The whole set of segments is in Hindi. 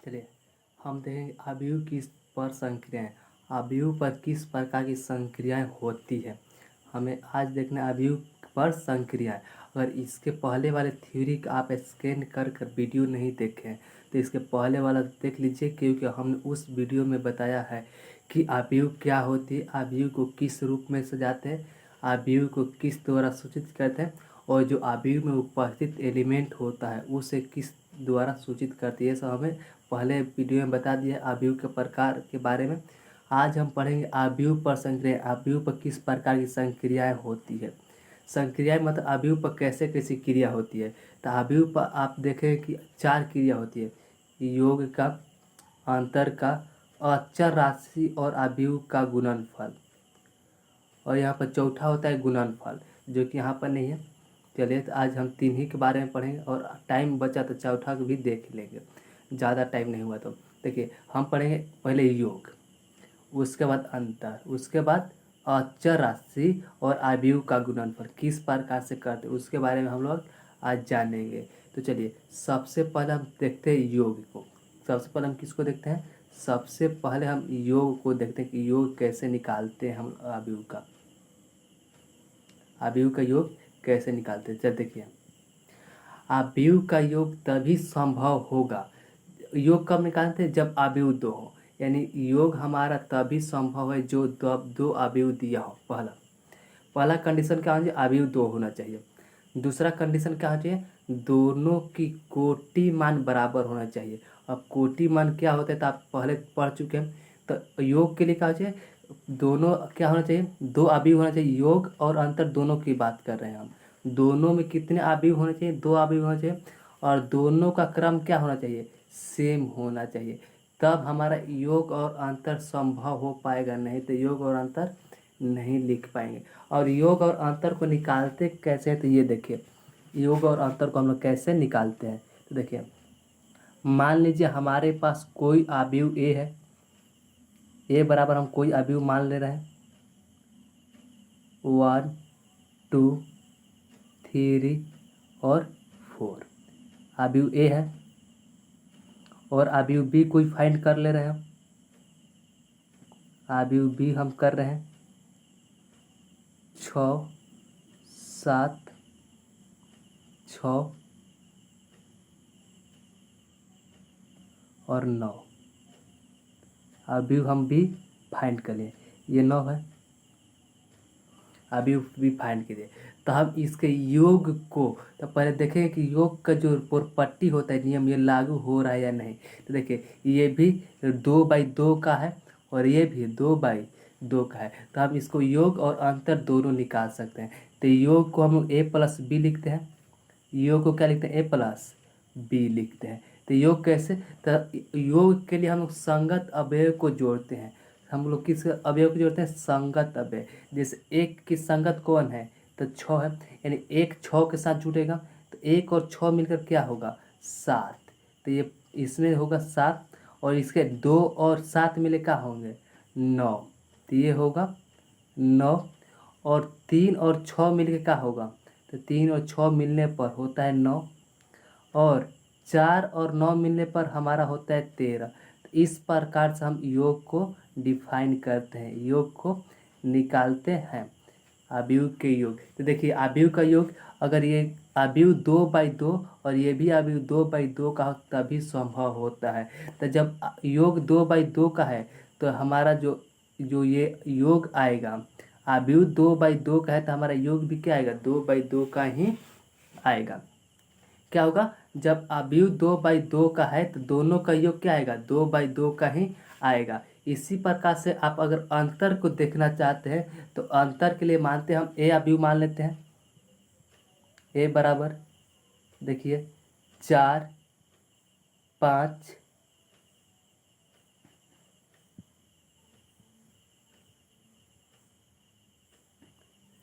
चलिए हम देखेंगे अवयव किस पर संक्रियाएं, अवयव पर किस प्रकार की संक्रियाएं होती है। हमें आज देखना है अवयव पर संक्रियाएं। अगर इसके पहले वाले थ्योरी का आप स्कैन कर कर वीडियो नहीं देखे हैं तो इसके पहले वाला देख लीजिए, क्योंकि हमने उस वीडियो में बताया है कि अवयव क्या होती है, अवयव को किस रूप में सजाते हैं, अवयव को किस द्वारा सूचित करते हैं और जो अवयव में उपस्थित एलिमेंट होता है उसे किस द्वारा सूचित करती है। ये सब हमें पहले वीडियो में बता दिया अवयव के प्रकार के बारे में। आज हम पढ़ेंगे अवयव पर संक्रिया, अवयव पर किस प्रकार की संक्रियाएं होती है। संक्रियाएं मतलब अवयव पर कैसे कैसी क्रिया होती है। तो अवयव पर आप देखें कि 4 क्रिया होती है, योग का, अंतर का, अचर राशि और अवयव का गुणनफल, और यहाँ पर चौथा होता है गुणनफल जो कि यहाँ पर नहीं है। चलिए तो आज हम 3 ही के बारे में पढ़ेंगे और टाइम बचा तो चौथा को भी देख लेंगे, ज़्यादा टाइम नहीं हुआ तो। देखिए हम पढ़ेंगे पहले योग, उसके बाद अंतर, उसके बाद अचर राशि और अवयव का गुणनफल किस प्रकार से करते हैं उसके बारे में हम लोग आज जानेंगे। तो चलिए सबसे पहले हम देखते हैं योग को। सबसे पहले हम किसको देखते हैं, सबसे पहले हम योग को देखते हैं कि योग कैसे निकालते हैं हम अवयव का, अवयव का योग कैसे निकालते हैं। चल देखिए, अवयव का योग तभी संभव होगा, योग कब निकालते हैं जब अवयव 2 हो, यानी योग हमारा तभी संभव है जो दो अवयव दिया हो। पहला कंडीशन क्या होना चाहिए, अवयव 2 होना चाहिए। दूसरा कंडीशन क्या होना चाहिए, दोनों की कोटि मान बराबर होना चाहिए। अब कोटि मान क्या होता है तो आप पहले पढ़ चुके हैं। तो योग के लिए क्या होना चाहिए, दोनों क्या होना चाहिए, 2 अवयव होना चाहिए। योग और अंतर दोनों की बात कर रहे हैं हम। दोनों में कितने अवयव होने चाहिए, 2 अवयव होना चाहिए और दोनों का क्रम क्या होना चाहिए, सेम होना चाहिए। तब हमारा योग और अंतर संभव हो पाएगा, नहीं तो योग और अंतर नहीं लिख पाएंगे। और योग और अंतर को निकालते कैसे हैं तो ये देखिए, योग और अंतर को हम लोग कैसे निकालते हैं। तो देखिए मान लीजिए हमारे पास कोई अवयव ए है, ए बराबर हम कोई अवयव मान ले रहे हैं 1 2 3 और 4, अवयव ए है। और अवयव बी कोई फाइंड कर ले रहे हैं, अवयव बी हम कर रहे हैं 6 7 6 और 9, अवयव हम भी फाइंड कर लिए, ये 9 है, अवयव भी फाइंड कीजिए। तो हम इसके योग को तो पहले देखें कि योग का जो प्रॉपर्टी होता है, नियम, ये लागू हो रहा है या नहीं। तो देखिए ये भी 2/2 का है और ये भी 2/2 का है। तो हम इसको योग और अंतर दोनों निकाल सकते हैं। तो योग को हम लोग a+b लिखते हैं, योग को क्या लिखते हैं, a+b लिखते हैं। तो योग कैसे, तो योग के लिए हम लोग संगत अवयव को जोड़ते हैं। हम लोग किस अवयव को जोड़ते हैं, संगत अवयव। जैसे एक की संगत कौन है तो 6 है, यानी 1 6 के साथ जुड़ेगा तो 1 और 6 मिलकर क्या होगा 7। तो ये इसमें होगा 7 और इसके 2 और 7 मिले क्या होंगे 9। तो ये होगा 9 और 3 और 6 मिलकर क्या होगा, तो 3 और 6 मिलने पर होता है 9 और 4 और 9 मिलने पर हमारा होता है 13। तो इस प्रकार से हम योग को डिफाइन करते हैं, योग को निकालते हैं, अवयव के योग। तो देखिए अवयव का योग, अगर ये अवयव 2/2 और ये भी अवयव 2/2 का हो तभी संभव होता है। तो जब योग 2/2 का है तो हमारा जो जो ये योग आएगा, अवयव 2/2 का है तो हमारा योग भी क्या आएगा 2/2 का ही आएगा। क्या होगा, जब अवयव 2/2 का है तो दोनों का योग क्या आएगा 2/2 का ही आएगा। इसी प्रकार से आप अगर अंतर को देखना चाहते हैं तो अंतर के लिए मानते हैं हम ए अवयव मान लेते हैं, ए बराबर देखिए 4 5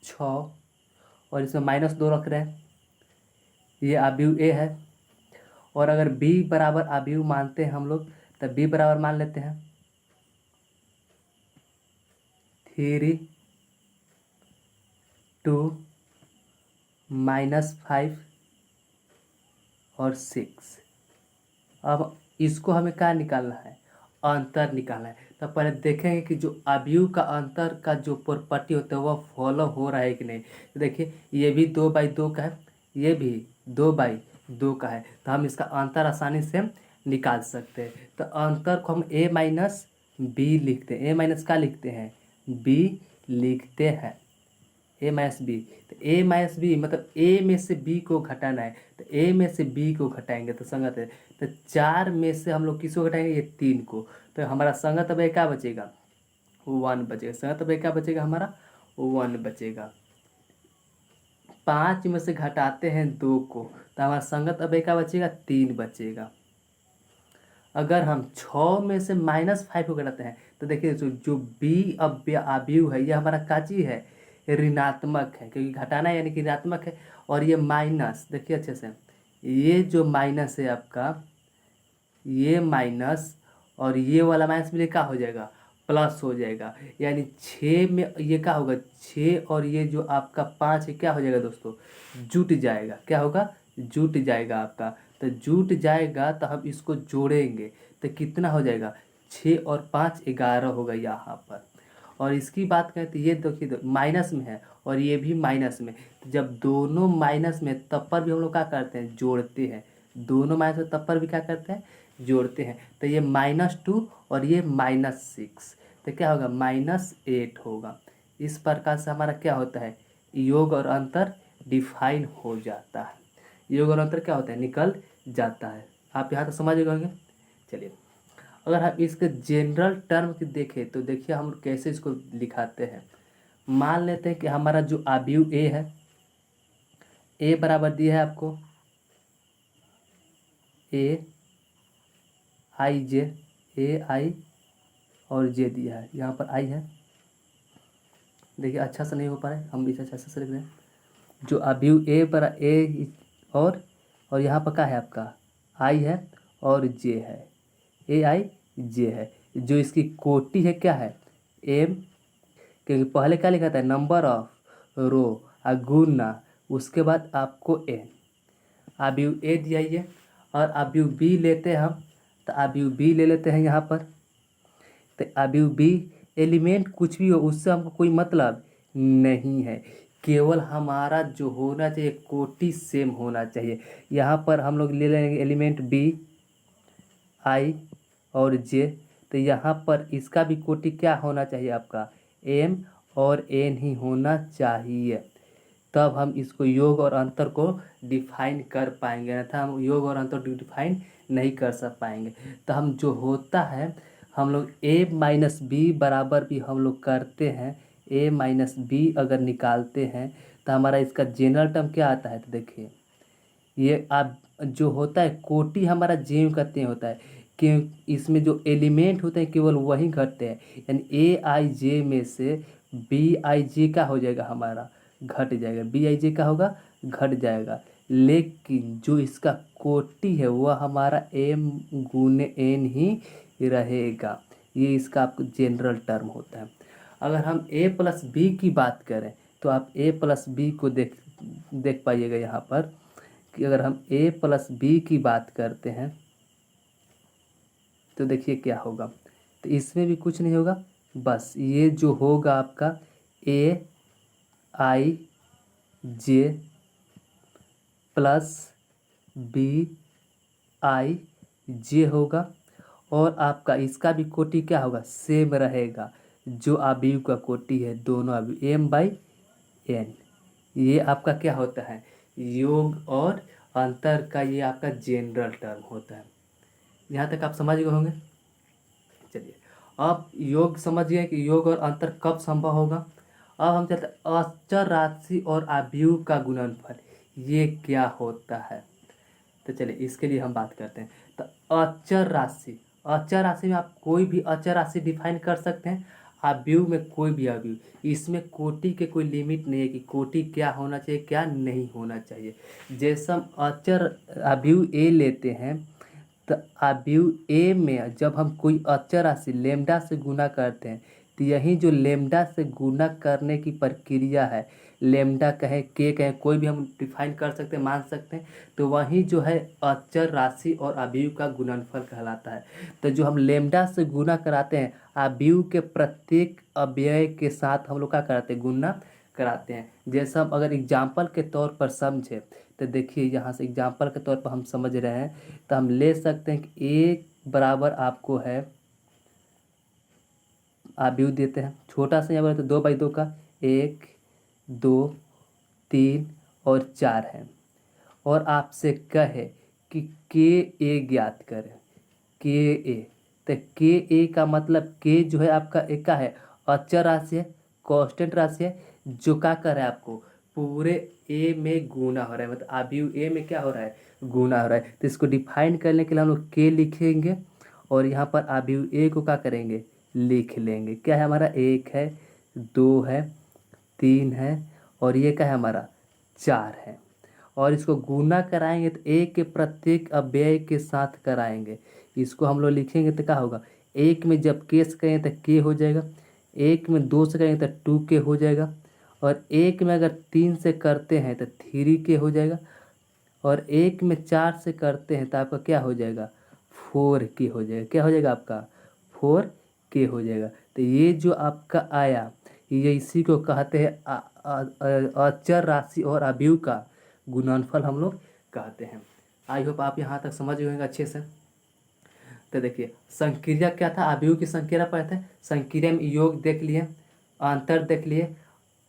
6 और इसमें -2 रख रहे हैं, ये अवयव ए है। और अगर b बराबर अवयव मानते हैं हम लोग तो b बराबर मान लेते हैं 3 2 -5 और 6। अब इसको हमें क्या निकालना है, अंतर निकालना है। तो पहले देखेंगे कि जो अवयव का अंतर का जो प्रॉपर्टी होता है वह फॉलो हो रहा है कि नहीं। तो देखिए ये भी 2/2 का है, ये भी 2/2 का है, तो हम इसका अंतर आसानी से निकाल सकते हैं। तो अंतर को हम a माइनस बी लिखते हैं, a माइनस का लिखते हैं, b लिखते हैं, a माइनस बी। तो a माइनस बी मतलब a में से b को घटाना है, तो a में से b को घटाएंगे तो संगत है। तो 4 में से हम लोग किसको घटाएंगे, ये 3 को, तो हमारा संगत अब क्या बचेगा, 1 बचेगा। संगत अब क्या बचेगा, हमारा 1 बचेगा। 5 में से घटाते हैं 2 को, तो हमारा संगत अब क्या बचेगा, 3 बचेगा। अगर हम 6 में से -5 को घटाते हैं तो देखिए जो बी अवयव है ये हमारा का चीज है, ऋणात्मक है, क्योंकि घटाना है यानी कि ऋणात्मक है। और ये माइनस, देखिए अच्छे से, ये जो माइनस है आपका, ये माइनस और ये वाला माइनस मिले क्या हो जाएगा, प्लस हो जाएगा। यानी 6 में ये क्या होगा, 6 और ये जो आपका 5 है क्या हो जाएगा दोस्तों, जुट जाएगा। क्या होगा, जुट जाएगा आपका। तो जुट जाएगा तो हम इसको जोड़ेंगे तो कितना हो जाएगा, 6 और 5 11 होगा यहाँ पर। और इसकी बात करें तो ये देखिए माइनस में है और ये भी माइनस में। तो जब दोनों माइनस में तब पर भी हम लोग क्या करते हैं, जोड़ते हैं। दोनों माइनस में तब पर भी क्या करते हैं, जोड़ते हैं। तो ये -2 और ये -6, तो क्या होगा, -8 होगा। इस प्रकार से हमारा क्या होता है, योग और अंतर डिफाइन हो जाता है। योग और अंतर क्या होता है, निकल जाता है। आप यहाँ तक समझ गए होंगे। चलिए अगर हम इसके जनरल टर्म की देखें तो देखिए हम कैसे इसको लिखाते हैं। मान लेते हैं कि हमारा जो अवयव ए है, ए बराबर दिया है आपको आई और जे दिया है, यहाँ पर आई है। देखिए अच्छा से नहीं हो पा रहा है, हम इसे अच्छा से लिख रहे हैं। जो अवयव ए बरा ए और यहाँ पर क्या है आपका, आई है और जे है, AIJ है। जो इसकी कोटि है क्या है, M, क्योंकि पहले क्या लिखा था, नंबर ऑफ रो गुना उसके बाद आपको N। अवयव A दिया ही है और अवयव B लेते हैं हम, तो अवयव B ले लेते हैं यहाँ पर। तो अवयव B एलिमेंट कुछ भी हो उससे हमको कोई मतलब नहीं है, केवल हमारा जो होना चाहिए कोटि सेम होना चाहिए। यहाँ पर हम लोग ले लेंगे एलिमेंट B, I और J। तो यहाँ पर इसका भी कोटि क्या होना चाहिए आपका, M और N ही होना चाहिए, तब हम इसको योग और अंतर को डिफाइन कर पाएंगे, अन्यथा हम योग और अंतर डिफाइन नहीं कर सक पाएंगे। तो हम जो होता है हम लोग a माइनस बी बराबर भी हम लोग करते हैं, a माइनस बी अगर निकालते हैं तो हमारा इसका जनरल टर्म क्या आता है। तो देखिए ये आप जो होता है कोटि हमारा जेम करते हैं होता है कि इसमें जो एलिमेंट होते हैं केवल वही घटते हैं, यानी AIJ में से BIJ का हो जाएगा, हमारा घट जाएगा, BIJ का होगा घट जाएगा। लेकिन जो इसका कोटि है वह हमारा M गुने N ही रहेगा। ये इसका आपको जनरल टर्म होता है। अगर हम A प्लस बी की बात करें तो आप A प्लस बी को देख पाइएगा यहाँ पर कि अगर हम A प्लस बी की बात करते हैं तो देखिए क्या होगा। तो इसमें भी कुछ नहीं होगा, बस ये जो होगा आपका AIJ प्लस BIJ होगा। और आपका इसका भी कोटि क्या होगा, सेम रहेगा जो अवयव का कोटि है, दोनों अवयव M/N। ये आपका क्या होता है, योग और अंतर का ये आपका जनरल टर्म होता है। यहाँ तक आप समझ गए होंगे। चलिए अब योग समझिए कि योग और अंतर कब संभव होगा। अब हम चलते हैं अचर राशि और अवयव का गुणनफल, ये क्या होता है। तो चलिए इसके लिए हम बात करते हैं। तो अचर राशि, अचर राशि में आप कोई भी अचर राशि डिफाइन कर सकते हैं, अवयव में कोई भी अवयव, इसमें कोटि के कोई लिमिट नहीं है कि कोटि क्या होना चाहिए क्या नहीं होना चाहिए। जैसे हम अचर अवयव A लेते हैं तो अवयव A में जब हम कोई अचर राशि लेमडा से गुना करते हैं तो यही जो लेमडा से गुना करने की प्रक्रिया है लेमडा कहें, के कहें, कोई भी हम डिफाइन कर सकते हैं, मान सकते हैं। तो वही जो है अचर राशि और अवयव का गुणनफल कहलाता है। तो जो हम लेमडा से गुना कराते हैं अवयव के प्रत्येक अव्यय के साथ हम लोग क्या कराते हैं, गुना कराते हैं। जैसे हम अगर एग्जाम्पल के तौर पर समझे तो देखिए यहाँ से एग्जाम्पल के तौर पर हम समझ रहे हैं तो हम ले सकते हैं कि एक बराबर आपको है, अवयव देते हैं छोटा सा, यहाँ पर तो 2 बाई 2 का 1 2 3 और 4 है, और आपसे कहे कि के ए ज्ञात करें, के ए। तो के ए का मतलब के जो है आपका एक का है अचर राशि है, कांस्टेंट राशि है, जो क्या कर रहा है आपको पूरे ए में गुना हो रहा है, मतलब अवयव ए में क्या हो रहा है, गुना हो रहा है। तो इसको डिफाइन करने के लिए हम लोग के लिखेंगे और यहाँ पर अवयव ए को क्या करेंगे, लिख लेंगे। क्या है हमारा, 1 है, 2 है, 3 है और ये क्या है हमारा 4 है। और इसको गुना कराएंगे तो एक के प्रत्येक अव्यय के साथ कराएंगे। इसको हम लोग लिखेंगे तो क्या होगा, एक में जब के से करेंगे तो के हो जाएगा, एक में 2 से करेंगे तो 2 के हो जाएगा, और एक में अगर 3 से करते हैं तो 3 के हो जाएगा, और एक में 4 से करते हैं तो आपका क्या हो जाएगा, 4 के हो जाएगा। क्या हो जाएगा आपका, 4 के हो जाएगा। तो ये जो आपका आया ये इसी को कहते हैं अचर राशि और अवयव का गुणनफल हम लोग कहते हैं। आई होप आप यहाँ तक समझ गए होंगे अच्छे से। तो देखिए संक्रिया क्या था, अवयव की संक्रिया पढ़ते हैं, संक्रिया में योग देख लिए, अंतर देख लिए,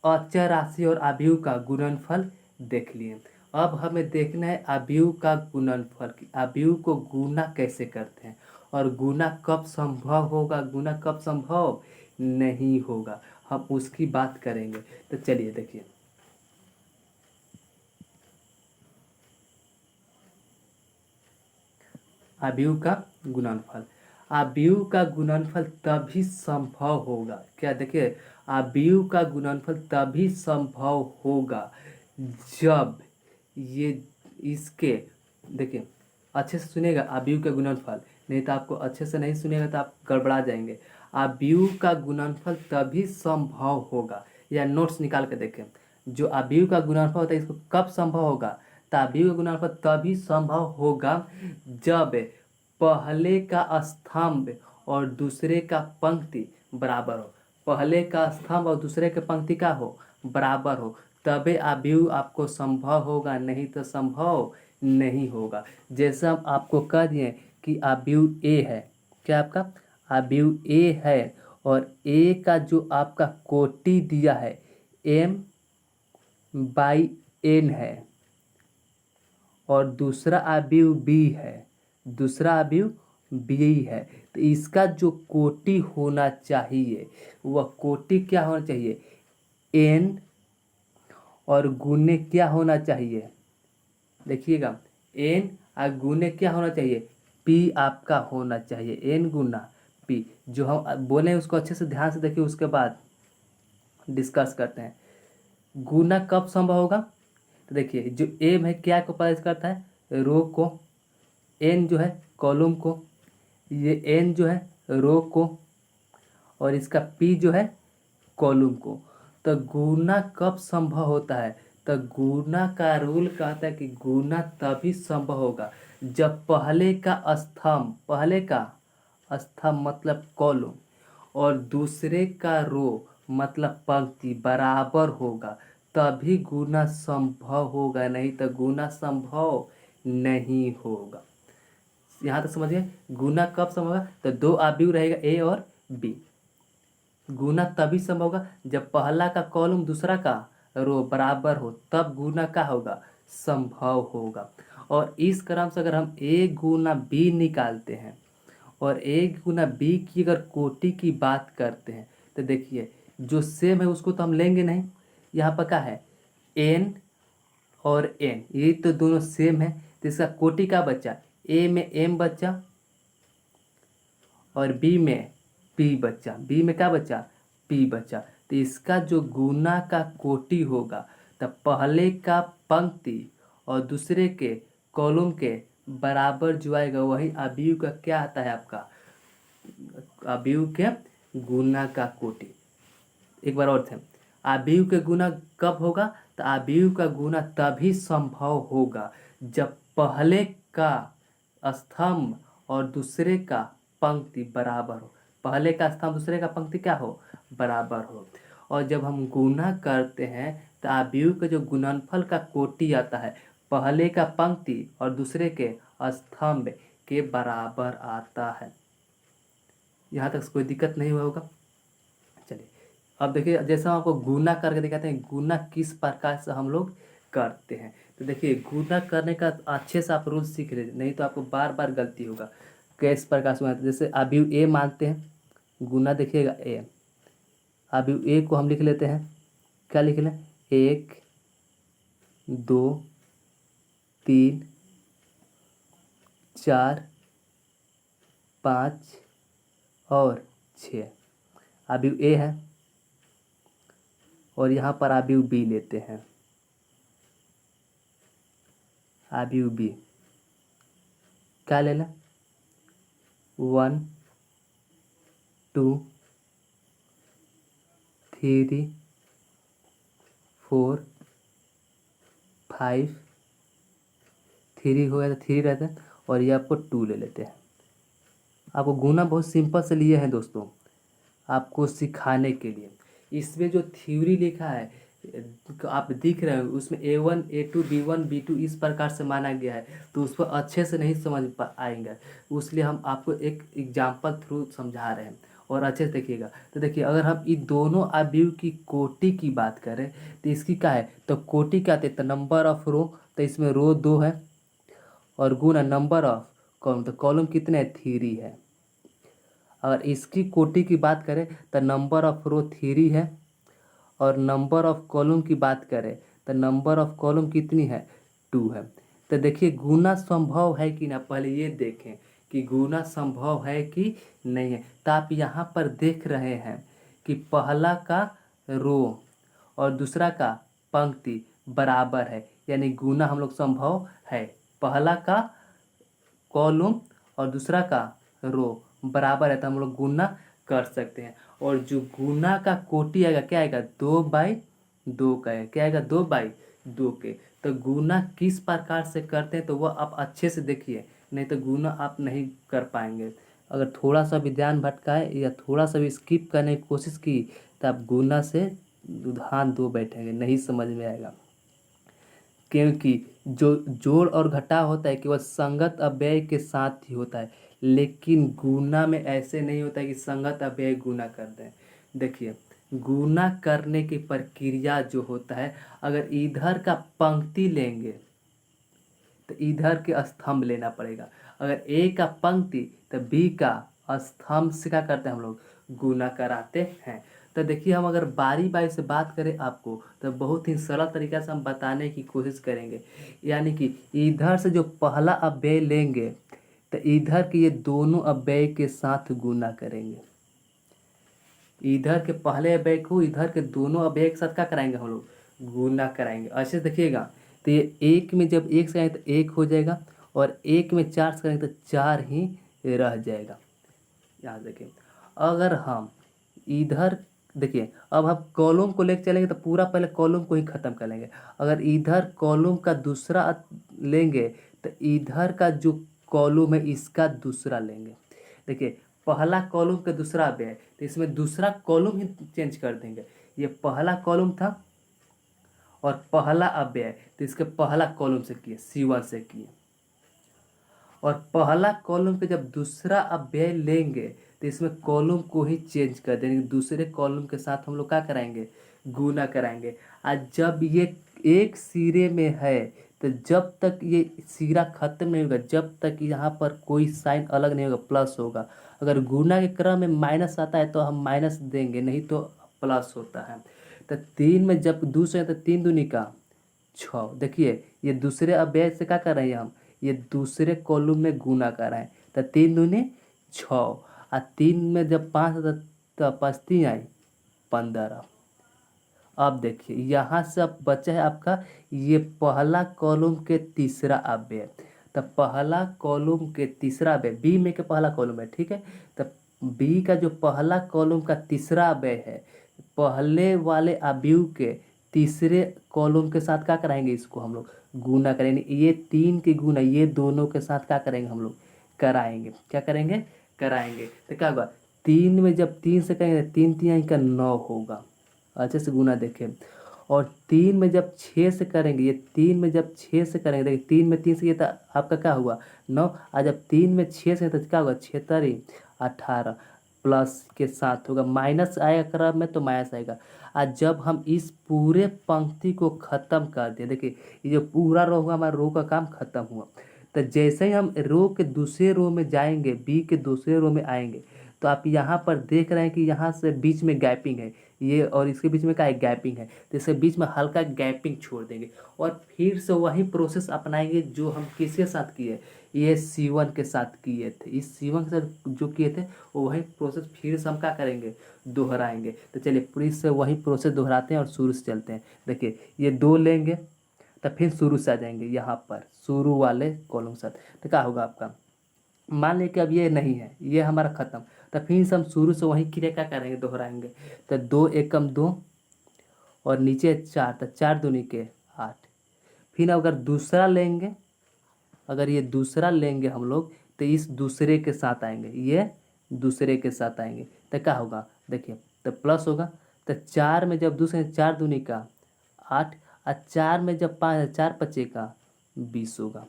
अचर राशि और अवयव का गुणनफल देख लिए। अब हमें देखना है अवयव का गुणनफल, अवयव को गुना कैसे करते हैं और गुना कब संभव होगा, गुना कब संभव नहीं होगा, हम उसकी बात करेंगे। तो चलिए देखिए, अवयव का गुणनफल, अवयव का गुणनफल तभी संभव होगा, क्या देखिए अवयव का गुणनफल तभी संभव होगा जब ये इसके, देखिए अच्छे से सुनिएगा अवयव का गुणनफल, नहीं तो आपको अच्छे से नहीं सुनिएगा तो आप गड़बड़ा जाएंगे। अवयव का गुणनफल तभी संभव होगा, या नोट्स निकाल के देखें, जो अवयव का गुणनफल होता है इसको कब संभव होगा, तो अवयव का गुणनफल तभी संभव होगा जब पहले का स्तंभ और दूसरे का पंक्ति बराबर हो, पहले का स्तंभ और दूसरे के पंक्ति का हो, बराबर हो, तबे अवयव आपको संभव होगा, नहीं तो संभव नहीं होगा। जैसे हम आपको कह दिए कि अवयव ए है, क्या आपका अवयव ए है और ए का जो आपका कोटि दिया है m/n है, और दूसरा अवयव बी है, दूसरा अवयव बी है, तो इसका जो कोटि होना चाहिए वह कोटि क्या होना चाहिए, n, और गुने क्या होना चाहिए, देखिएगा n और गुने क्या होना चाहिए, p आपका होना चाहिए, n गुना p। जो हम बोले उसको अच्छे से ध्यान से देखिए, उसके बाद डिस्कस करते हैं। गुना कब संभव होगा, तो देखिए जो m है क्या को प्रदर्शित करता है, रो को, n जो है कॉलम को, ये n जो है रो को, और इसका p जो है कॉलम को। तो गुना कब संभव होता है, तो गुना का रूल कहता है कि गुना तभी संभव होगा जब पहले का स्तंभ, पहले का स्तंभ मतलब कॉलम, और दूसरे का रो मतलब पंक्ति बराबर होगा, तभी गुना संभव होगा, नहीं तो गुना संभव नहीं होगा। यहाँ तक समझिए, गुना कब संभव होगा, तो 2 अवयव रहेगा ए और बी, गुना तभी संभव होगा जब पहला का कॉलम दूसरा का रो बराबर हो, तब गुना का होगा, संभव होगा। और इस क्रम से अगर हम ए गुना बी निकालते हैं और ए गुना बी की अगर कोटि की बात करते हैं तो देखिए जो सेम है उसको तो हम लेंगे नहीं, यहाँ पर क्या है एन और एन, ये तो दोनों सेम है, तो इसका कोटि का बच्चा, ए में एम बच्चा और बी में पी बच्चा, बी में क्या बच्चा, पी बच्चा। तो इसका जो गुना का कोटि होगा तब पहले का पंक्ति और दूसरे के कॉलम के बराबर जो आएगा वही अवयव का क्या आता है आपका, अवयव के गुना का कोटि। एक बार और थे, आव्यूह के गुना कब होगा? तो आव्यूह का गुना तभी संभव होगा जब पहले का स्तंभ और दूसरे का पंक्ति बराबर हो। पहले का स्तंभ दूसरे का पंक्ति क्या हो? बराबर हो। और जब हम गुना करते हैं तो आव्यूह के जो गुणनफल का कोटि आता है पहले का पंक्ति और दूसरे के स्तंभ के बराबर आता है। यहाँ तक कोई दिक्कत नहीं हुआ होगा। चलिए अब देखिए, जैसे हम आपको गुना करके दिखाते हैं गुना किस प्रकार से हम लोग करते हैं। तो देखिए गुना करने का अच्छे से आप रूल सीख लीजिए, नहीं तो आपको बार बार गलती होगा। किस प्रकार से बनाते हैं? जैसे अभी ए मानते हैं, गुना देखिएगा ए, अभी ए को हम लिख लेते हैं, क्या लिख लें? 1 2 3 4 5 और 6 अभी ए है। और यहाँ पर आव्यूह बी लेते हैं, आव्यूह बी क्या ले लें? 1 2 3 4 5 3 हो गया तो 3 रहते हैं, और ये आपको 2 ले लेते हैं। आपको गुना बहुत सिंपल से लिए हैं दोस्तों, आपको सिखाने के लिए। इसमें जो थ्योरी लिखा है आप दिख रहे हो, उसमें A1 A2 B1 B2 इस प्रकार से माना गया है, तो उसको अच्छे से नहीं समझ आएंगे, इसलिए हम आपको एक एग्जाम्पल थ्रू समझा रहे हैं और अच्छे से देखिएगा। तो देखिए अगर हम इन दोनों आव्यूह की कोटि की बात करें तो इसकी क्या है? तो कोटि क्या आती है? तो नंबर ऑफ रो, तो इसमें रो 2 है, और गुना नंबर ऑफ कॉलम, तो कॉलम कितने? 3 है। अगर इसकी कोटि की बात करें तो नंबर ऑफ रो 3 है, और नंबर ऑफ कॉलम की बात करें तो नंबर ऑफ कॉलम कितनी है? 2 है। तो देखिए गुना संभव है कि ना, पहले ये देखें कि गुना संभव है कि नहीं है। तो आप यहाँ पर देख रहे हैं कि पहला का रो और दूसरा का पंक्ति बराबर है, यानी गुना हम लोग संभव है। पहला का कॉलम और दूसरा का रो बराबर है तो हम लोग गुना कर सकते हैं। और जो गुना का कोटि आएगा क्या आएगा? 2/2 का है। क्या आएगा? 2/2 के। तो गुना किस प्रकार से करते हैं तो वह आप अच्छे से देखिए, नहीं तो गुना आप नहीं कर पाएंगे। अगर थोड़ा सा भी ध्यान भटकाए या थोड़ा सा भी स्किप करने की कोशिश की तो आप गुना से ध्यान दो बैठेंगे, नहीं समझ में आएगा। क्योंकि जो जोड़ और घटाव होता है केवल संगत अव्यय के साथ ही होता है, लेकिन गुना में ऐसे नहीं होता है कि संगत अव्यय गुना कर दें। देखिए गुना करने की प्रक्रिया जो होता है, अगर इधर का पंक्ति लेंगे तो इधर के स्तंभ लेना पड़ेगा। अगर ए का पंक्ति तो बी का स्तंभ से क्या करते हैं हम लोग? गुना कराते हैं। तो देखिए हम अगर बारी बारी से बात करें आपको तो बहुत ही सरल तरीका से हम बताने की कोशिश करेंगे। यानी कि इधर से जो पहला अव्यय लेंगे तो इधर के ये दोनों अव्यय के साथ गुना करेंगे। इधर के पहले अव्यय को इधर के दोनों अव्यय के साथ क्या कराएंगे हम लोग? गुना कराएंगे। अच्छे से देखिएगा, तो ये एक में जब एक से आए तो एक हो जाएगा, और एक में 4 से करेंगे तो 4 ही रह जाएगा। यहाँ देखिए अगर हम इधर देखिए, अब हम कॉलम को लेकर चलेंगे तो पूरा पहले कॉलम को ही ख़त्म कर लेंगे। अगर इधर कॉलम का दूसरा लेंगे तो इधर का जो कॉलम है इसका दूसरा लेंगे। देखिए पहला कॉलम का दूसरा अव्यय तो इसमें दूसरा कॉलम ही चेंज कर देंगे। ये पहला कॉलम था और पहला अव्यय तो इसके पहला कॉलम से किए, C1 से किए। और पहला कॉलम के जब दूसरा अव्यय लेंगे तो इसमें कॉलम को ही चेंज कर देंगे, दूसरे कॉलम के साथ हम लोग क्या कराएंगे? गुना कराएंगे। आज जब ये एक सिरे में है तो जब तक ये सिरा खत्म नहीं होगा, जब तक यहाँ पर कोई साइन अलग नहीं होगा, प्लस होगा। अगर गुना के क्रम में माइनस आता है तो हम माइनस देंगे, नहीं तो प्लस होता है। तो 3 में जब दूसरे तो 3 दूनी का 6। देखिए ये दूसरे अव्यय से क्या कर रहे हैं हम? ये दूसरे कॉलम में गुना कर रहे हैं। तो 3 दूनी 6, और 3 में जब 5 आता तो 5 3 आई 15। अब देखिए यहाँ से अब बचा है आपका ये पहला कॉलम के तीसरा अव्यय। तो पहला कॉलम के तीसरा अव्यय बी में के पहला कॉलम है, ठीक है। तो बी का जो पहला कॉलम का तीसरा अव्यय है, पहले वाले अवयव के तीसरे कॉलम के साथ क्या कराएंगे, इसको हम लोग गुना करेंगे। ये 3 के गुना ये दोनों के साथ क्या करेंगे हम लोग, कराएंगे। क्या करेंगे, कराएंगे। तो क्या होगा, 3 में जब 3 से करेंगे 3 3 का 9 होगा, अच्छे से गुना देखें। और 3 में जब 6 से करेंगे, ये 3 में जब 6 से करेंगे, देखिए 3 में 3 से ये तो आपका क्या हुआ 9, और जब 3 में 6 से तो क्या होगा 6 तारी 18 प्लस के साथ होगा, माइनस आएगा क्रम में तो माइनस आएगा। आज जब हम इस पूरे पंक्ति को खत्म कर दें, देखिए ये जो पूरा रो हुआ हमारा रो का काम खत्म हुआ। तो जैसे ही हम रो के दूसरे रो में जाएंगे, बी के दूसरे रो में आएंगे, तो आप यहाँ पर देख रहे हैं कि यहाँ से बीच में गैपिंग है, ये और इसके बीच में क्या है, गैपिंग है। तो इसके बीच में हल्का गैपिंग छोड़ देंगे और फिर से वही प्रोसेस अपनाएंगे जो हम किसके साथ किए, ये C1 के साथ किए थे। इस C1 के साथ जो किए थे वो वही प्रोसेस फिर से हम क्या करेंगे, दोहराएंगे। तो चलिए फिर से वही प्रोसेस दोहराते हैं और शुरू से चलते हैं। देखिए ये 2 लेंगे तो फिर शुरू से आ जाएंगे यहाँ पर शुरू वाले कॉलम के साथ। तो क्या होगा आपका, मान लें कि अब ये नहीं है, ये हमारा खत्म, तो फिर से हम शुरू से वही क्रिया क्या करेंगे, दोहराएंगे। तो 2 एकम 2 और नीचे 4, तो 4 दूनी के 8। फिर अगर दूसरा लेंगे, अगर ये दूसरा लेंगे हम लोग, तो इस दूसरे के साथ आएंगे, ये दूसरे के साथ आएंगे। तो क्या होगा, देखिए तो प्लस होगा। तो 4 में जब दूसरे 4 दूनी का 8 और 4 में जब 5 4 पचे का 20 होगा।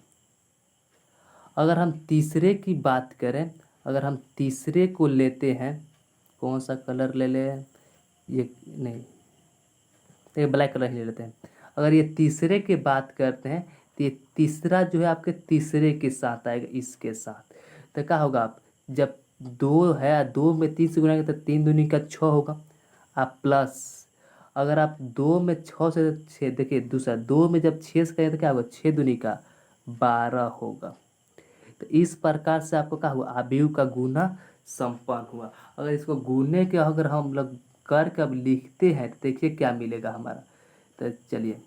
अगर हम तीसरे की बात करें, अगर हम तीसरे को लेते हैं, कौन सा कलर ले लें, ये नहीं, ये ब्लैक कलर ही ले लेते हैं। अगर ये तीसरे की बात करते हैं तो ये तीसरा जो है आपके तीसरे के साथ आएगा, इसके साथ। तो क्या होगा, आप जब 2 है 2 में 3 से गुना तो 3 दूनी का 6 होगा। आप प्लस अगर आप 2 में 6 से 6, देखिए दूसरा 2 में जब 6 से करें तो क्या होगा, 6 दूनी का 12 होगा। तो इस प्रकार से आपको क्या हुआ, अवयव का गुना संपन्न हुआ। अगर इसको गुने के अगर हम लोग करके अब लिखते हैं तो देखिए क्या मिलेगा हमारा। तो चलिए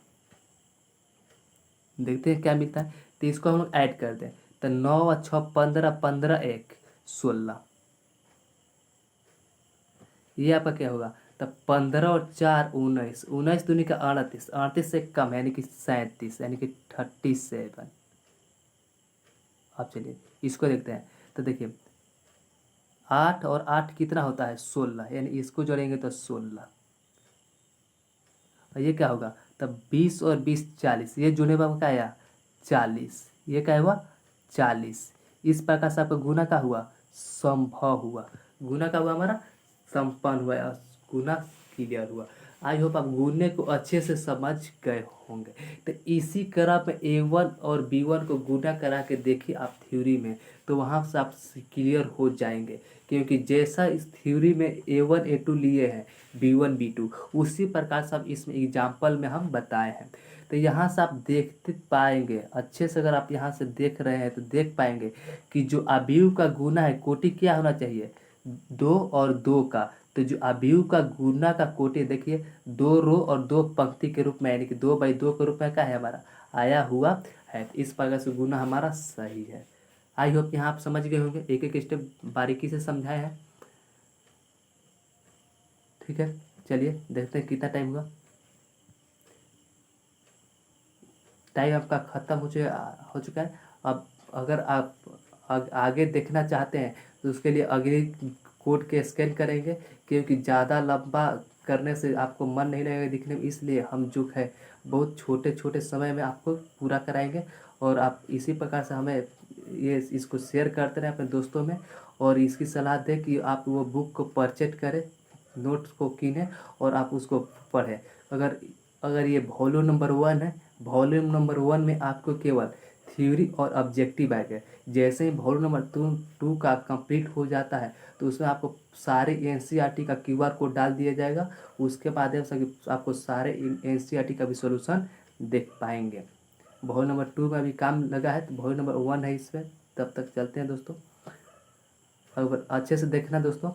देखते हैं क्या मिलता है। तो इसको हम लोग ऐड कर दें, तो 9 और 6 15, 15 1 16, ये आपका क्या होगा। तब 15 और 4 19, 19 दूनी का 38, 38 से कम यानी कि 37 यानी कि 37। अब चलिए इसको देखते हैं। तो देखिए 8 और 8 कितना होता है 16, यानी इसको जोड़ेंगे तो 16। और ये क्या होगा, तब 20 और 20 40, ये जोड़ने पर क्या आया 40, ये क्या हुआ 40। इस प्रकार से आपका गुना का हुआ, संभव हुआ, गुना का हुआ हमारा संपन्न हुआ, गुना क्लियर हुआ। आई होप आप गुने को अच्छे से समझ गए होंगे। तो इसी क्रम में A1 और B1 को गुना करा के देखिए आप थ्योरी में, तो वहाँ से आप क्लियर हो जाएंगे। क्योंकि जैसा इस थ्योरी में A1 A2 लिए हैं, B1 B2, उसी प्रकार से अब इसमें एग्जाम्पल में हम बताए हैं। तो यहाँ से आप देखते पाएंगे अच्छे से, अगर आप यहाँ से देख रहे हैं तो देख पाएंगे कि जो अवयव का गुना है कोटि क्या होना चाहिए, 2 और 2 का। तो जो अवयव का गुना का कोटि देखिए 2 रो और 2 पंक्ति के रूप में, यानी कि 2/2 के रूप में क्या है हमारा आया हुआ है। इस प्रकार से गुना हमारा सही है। आई होप यहाँ आप समझ गए होंगे, एक एक स्टेप बारीकी से समझाए हैं। ठीक है, चलिए देखते हैं कितना टाइम हुआ। टाइम आपका ख़त्म हो चुका है। अब अगर आप आगे देखना चाहते हैं तो उसके लिए अगली कोड के स्कैन करेंगे, क्योंकि ज़्यादा लंबा करने से आपको मन नहीं लगेगा दिखने में, इसलिए हम जो है बहुत छोटे छोटे समय में आपको पूरा कराएंगे। और आप इसी प्रकार से हमें इसको शेयर करते रहें अपने दोस्तों में, और इसकी सलाह दें कि आप वो बुक को परचेज करें, नोट्स को कीनें और आप उसको पढ़ें। अगर अगर ये वॉल्यूम नंबर 1 है, वॉल्यूम नंबर 1 में आपको केवल थ्योरी और ऑब्जेक्टिव आएगा। जैसे ही वॉल्यूम नंबर 2 का कंप्लीट हो जाता है तो उसमें आपको सारे NCERT का QR कोड डाल दिया जाएगा। उसके बाद आपको सारे NCERT का भी सोल्यूशन देख पाएंगे। वॉल्यूम नंबर 2 में भी काम लगा है, तो वॉल्यूम नंबर 1 है इसमें। तब तक चलते हैं दोस्तों, अगर अच्छे से देखना दोस्तों।